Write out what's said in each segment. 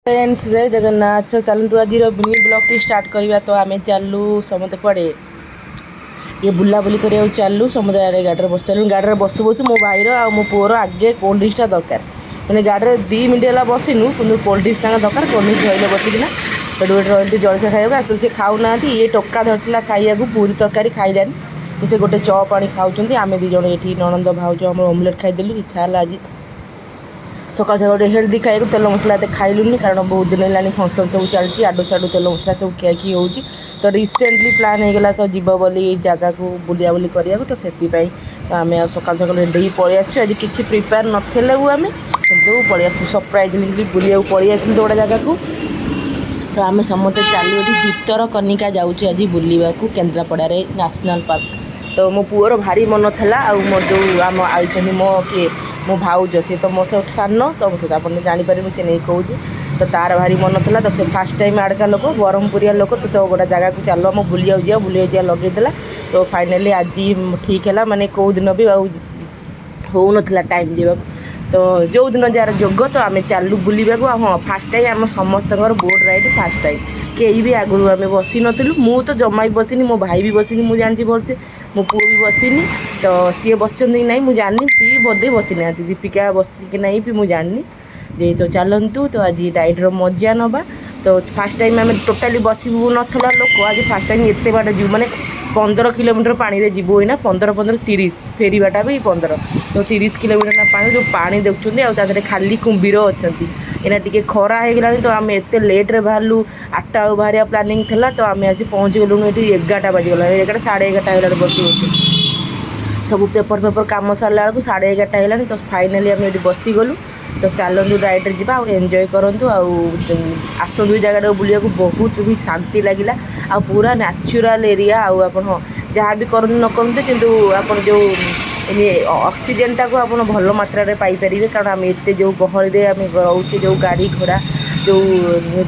Friends जय जगन्नाथ। सो चलतु आज मिनी ब्लॉग टी स्टार्ट करवा। तो आम चलू समस्त कड़े ये बुलाबुली करा चलू समुदाय गाड़ी बस सारे गाड़ी बसु बसु मो भाईर आ मो पुअर आगे कोल्ड ड्रिंक्सटा दरकार मैंने गाड़ी 2 मिनट है बसनु कि कोल्ड ड्रिंक्स दरकार कोल्ड ड्रिंक्स धरले बसिकिना पेट पेट रही जलखिया खाइबा एक्चुअली से खाऊना ये टोका धरला खाइया पूरी तरकारी खाइलानी से गोटे चप आनी खाऊँ आम 2 जन ये ननंद भाउज आम ऑमलेट खाईदेलु इच्छा है आज सकाल सकाल गोटे हेल्दी खाइए तेल मसला एत खाइलुनि कारण बहुत दिन है फंक्शन सब चलती आडू साडू तेल मसला सब खियाखी हो तो रिसेंटली प्लान होगा तो जीव बोली जगह को बुलिया बुली करा तो से आम सकाल सकाल रेडी पलि आसु आज किसी प्रिपेयर नथिले आम कि पलि आसु सरप्राइजली बुलिया पलि आस गोटे जगह को तो आम समस्ते चलू भीतर कनिका जाऊँ आज बुलवा केन्द्रापड़े नेशनल पार्क तो मो पुअर भारी मन था मोर जो आम आई मो किए मो भाउज सी तो मो से सान तो मुझे आप जापर से नहीं कहूँ तो तार भारी मन था तो से फास्ट टाइम आड़का लोक ब्रह्मपुरिया लोक तो गोटे जगह को चलो आम बुलिया लगेदेला तो फाइनाली आज ठीक है माने कौ दिन भी हो ना टाइम जावा तो जो दिन जार जोग तो आम चलू बुलवा हाँ फास्ट टाइम आम समस्त बोट राइड फास्ट टाइम कई भी आगु आम बसी नु मु तो जमा भी बसनी मो भाई भी बसनी मुझे जानी भलसे मो पुओ भी बसनी तो सी बस ना मुझे जानी सी बोधे बसी ना दीपिका बस कि नहीं भी मुझे जानी जे तो चलतु तो आज राइड्र मजा नवा तो फास्ट टाइम आम टोटाली बसबू नाला लोक आज फास्ट टाइम एत बाट जीव मैंने 15 किलोमीटर पानी रे जीवो ना 15 30 फेरवाटा भी 15 तो 30 किलोमीटर ना पानी जो पानी देखुं आगे खाली कुंभीर अच्छा एना टी खरा हो गला तो आम एत लेट्रे बाहरलु 8टा बाहर प्लानिंग था तो आम आसी पहुँच गलु ये 11टा बाजिगला 11टा 11:30 है बस सब पेपर पेपर कम सरला बेलू 11:30 है तो फाइनाली आम ये बसी गलु तो चलतु राइड्रे जा एंजॉय करूँ आसतु जगह बुलिया बहुत भी शांति लगिला आ पूरा नेचुरल एरिया आप जहाँ भी करूँ न करूँ कि आप जो ऑक्सीजन टाक आप भल मात्रा पाइपर कारण आम एत जो गहली आम रोचे जो गाड़ी घोड़ा जो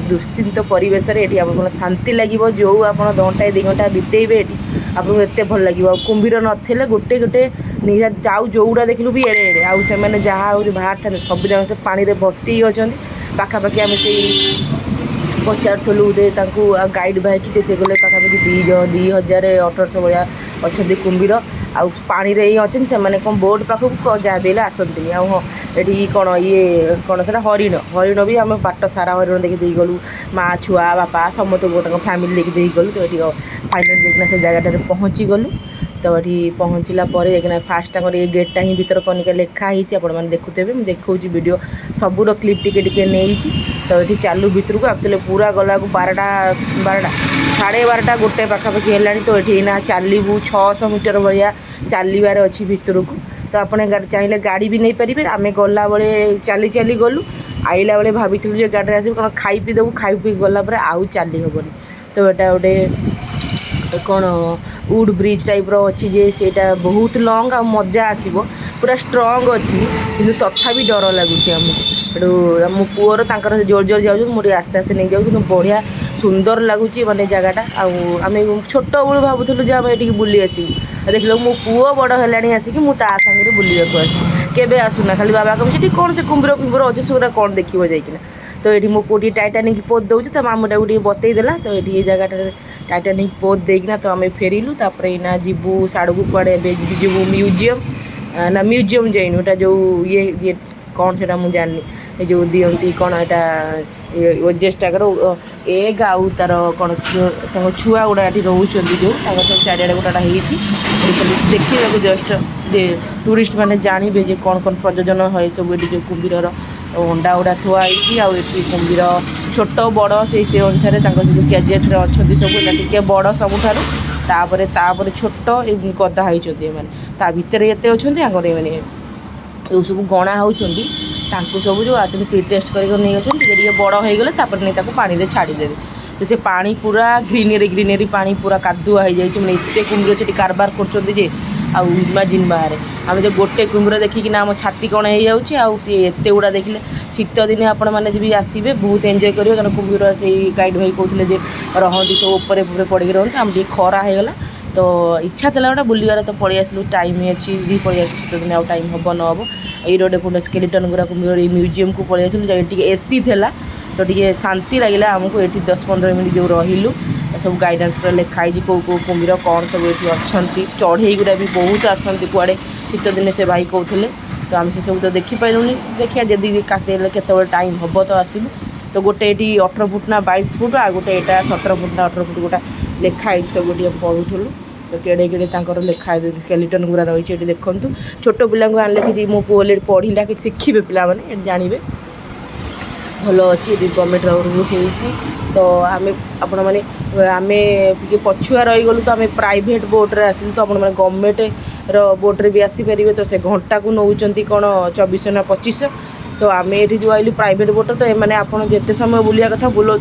दुश्चिंत परिवेश ये आम शांति लगे जो आप घंटाए 2 घंटा बितेबे ये आपको एत भल लगे कुंभीर नथिले गोटे गोटे जाऊ जोड़ा देखलु भी एड़े एड़े आउ से जहाँ बाहर था सब जगह से पानी रे भर्ती अच्छा पाखापाखि आम से पचारूँ दे गाइड भाई कि से गले पाखापाखि 2,000-2,1800 भाया अच्छा कुंभीर आउ पानी रे अच्छे से कौन बोट पाखक जहाँ भी आसती हाँ ये कौन ये कौन से हरिण हरिण भी आम बाट सारा हरिण देखी गलु माँ छुआ बापा समस्त फैमिली देखी गलु तो ये फाइनाल देखना से जगह पहुँची गलु तो ये पहुँचला जाकना फास्ट ये गेटा ही भीतर कनिका लिखाही आपने देखुथे मुझे देखा वीडियो सबूर क्लिप टिके नहीं तो ये चालू भीतर को एक्चुअली पूरा गला 12टा 12:30 गोटे पाखापाखि है तो ये ना चलू 600 मीटर भाया चलबार अच्छी भीतर को तो आपने चाहिए गाड़ी भी नहीं पारे आम गला बेले चली चली गलु आइला बेले भाभी गाड़ी आस कौन खाई पी देवु खाई पी गलापर आउ चली हेनी तो यहाँ गोटे कौन वुड ब्रिज टाइप अच्छी जे सेटा बहुत लंग आ मजा आसो पूरा स्ट्रंग अच्छी कि तथापि डर लगुच आमको मो पुअर तांकर जोर जोर जाऊँ मुझे आस्ते आस्ते नहीं जाऊँ कि बढ़िया सुंदर लगुच माने जगहटा आम छोट बड़ू भावुलु आम ये बुली आसबू देख लो मो पुओ बड़ है आसिक मुझे सांगे बुलवाक आसबे आसुना खाली बाबा कहे कौन से कुंभीर कुंभीर अच्छे से कौन देखो जाइकिना तो ये मो पुटी टाइटानिक पोत दूसरी तो मामूटा को बतईदेला तो ये जगह टाइटानिक पोत देना तो आम फेरिलु तापर ना जीवु साड़ को कड़े जीवु म्यूजियम ना म्यूजियम जाइनु एटा जो ये कौन से मुझे जानी ये जो दिखती कौन यहाँ ओजेस्ट एग आउ तार कौन छुआ गुड़ा ये रोच जो सब चारिड़े गोटा देखा जस्ट टूरिस्ट मैंने जानवे जे कौन कौन प्रयोजन है सब ये जो कुंभीर अंडा गुड़ा थुआई आउ कुंभीर छोट बड़ से अनुसार जो केजीएस अच्छा सब टे बड़ सबुठार छोट गदा होती ता भितर ये अच्छा मैंने जो सब गणा होती सब जो आज प्री टेस्ट करके बड़ हो गले नहीं पानी में छाड़देवे तो से पानी पूरा ग्रीनरी पानी पूरा कादुआ हो जाए मैंने एत कुंभीर से कारबार कर इमाजिन बाहर आम जो गोटे कुंभीर देखिकिना आम छाती कण हो जाए एत गुड़ा देखिले शीत दिन आपण मैंने भी आसबे बहुत एंजॉय करेंगे कारण कुंभीर से गाइड भाई कहते रही सब उपर पड़ी रही आम टे खरा होगला तो इच्छा था गोटे बुलवार तो पलि आसलु टाइम अच्छी भी पलि आस शीत दिन टाइम हम न हम ये गोटे स्केलेटन गुरा कुंभीर म्यूजियम को पलि आसलु एसी था तो टे शांति लगे आमको ये 10-15 मिनट जो रहिलु सब गाइडेंस पूरा लिखाई कौ कौ कुम्भीर कौन सब ये अच्छा चढ़ई गुड़ा भी बहुत आसती कुआड़े शीत दिने से भाई कहते तो आम से सब तो देखिपारूनी देखिए जदि काटे केत टाइम हम तो आसबू तो गोटे ये 18 फुट ना 22 फुट आ गोटे यहाँ 17 फुट ना 18 फुट गोटा लिखाई सब गोटे पढ़ुलु तो केड़े केड़े लिखा स्केलेटन गुरा रही है देखूँ छोट पिला आने कि मो पुओ पढ़ला कि शिखे पिला मैंने जानवे भल अच्छी गवर्नमेंट तरफ तो आम आपण मैंने आम पछुआ रहीगलु तो आम प्राइवेट बोट्रे आसिलु तो आपण मैंने गवर्नमेंट बोट्रे भी आसीपारे तो से घंटा को नौ कौन 2400 ना 2500 तो आम ये जो आइलु प्राइवेट बोट तो ये आपड़ जिते समय बुलिया कथा बुल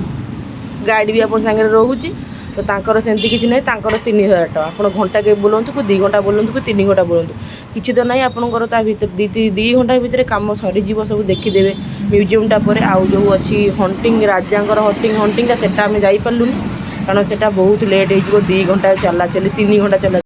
गाइड भी आप सागर रोचे तो तांकर सेमती किसी ना 3000 टका आप घंटा के बुलां को 2 घंटा बुलां को 3 घंटा बुलां किसी तो ना आपंकर दी घंटा भितर कम सरीज सब देखीदे म्यूजियमटा पर आउ जो अच्छी हंटिंग राजांर हंटिंग से जापारूनी कारण से बहुत लेट हो 2 घंटा चला चली 3 घंटा चला